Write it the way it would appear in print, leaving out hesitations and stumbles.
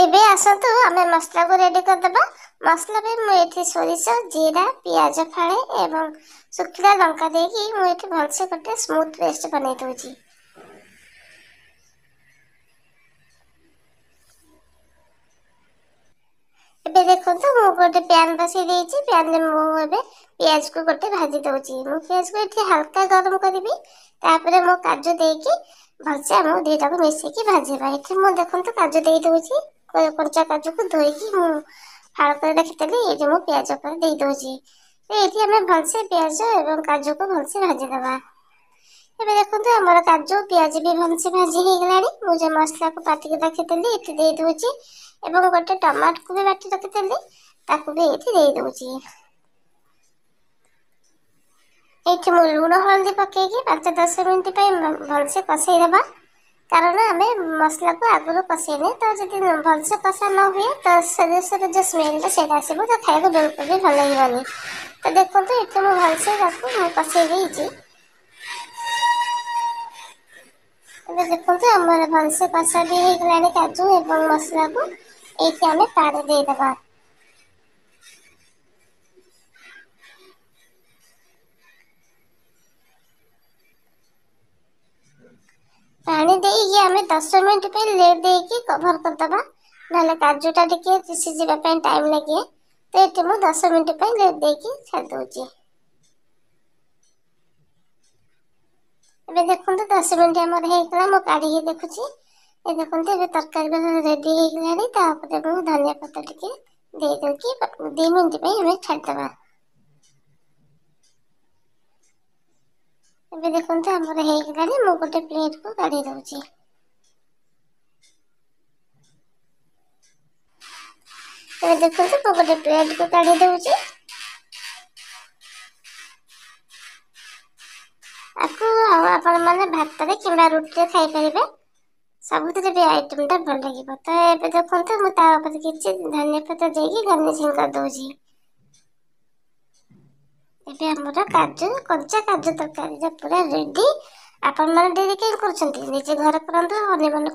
ଏବେ ଆସନ୍ତୁ ଆମେ ମସଲା को रेडी करदबा। मसला पे मु एठी सोरिष जीरा पियाज फाळे एवं सुखिला लंका देकी मु एठी भलसे गोटे स्मूथ पेस्ट बनै दोची। एबे देखंतु मु गोटे पैन बसै देची। पैन में मु एबे पियाज को गोटे भाजी दोची। मु पियाज को एठी हल्का गरम करबी। तापरे मु काजू देकी भलसे मु दुईटा को मिसेकी की भाजीबा। एठी मु देखंतु काजू देई दोची। कच्चा काजू को धोईकी मु फाळ कर रखितली। एठी मु पियाज पर देई दोची। एठी हमें भलसे पियाज एवं काजू को भलसे भाजी दबा। एबे देखंतु हमर काजू पियाज भी भलसे भाजी हे गलानी। मु जे मसला को पाटी के रखितली एठी देई दोची एवं गोटे टमाटर को भी बाटी रखितली ताकू भी एठी देई दोची। एठी मु लूण हल्दी पकेकी 5-10 मिनिट पे भलसे कसै दबा। कारण आमे मसला को आगुरु कसेने तो जदि भलसे कसा न हुए तो सदस्य जो स्मेल से आसबो तो खाइबो बिल्कुल भी भल लागबनी। तो देखंतु एठी मु भलसे ताकू कसै देइची। एबे देखंतु हमर भलसे कसा भी हे गलानी काजू एवं मसला को। एठी हमें पानी दे दबा। पानी देई हमें 10 मिनिट पे लेट देकी कवर कर दबा। नाले काजूटा टिके सिझिबा पे टाइम लागे। तो एठी मु 10 मिनिट पे लेट देकी छाड़ दोची। एबे देखंतु 10 मिनिट हमर हे गला मु काढी के देखुची। ए देखंतु एबे तरकारी रेडी हे गलानी। तापरे मु धनिया पत्ता टिके दे दोकी 2 मिनिट पे हमें छाड़ दबा। एबे देखंतु हमर हे गलानी मु गोटे प्लेट को काढी दोची। एबे देखंतु मु गोटे प्लेट को काढी दोची। आकु आपण माने भात रे किबा रोटी रे खाइ परिबे। सबुतरे भी आइटम ता भल लागिबो। तो एबे देखंतु मु ता ऊपर किछि धनिया पत्ता देकी गार्निशिंग कर दोची। एबे हमरा काजू कच्चा काजू तरकारी पूरा रेडी। आपण माने डेरी के करछंती निजे घर करंतु अन्य माने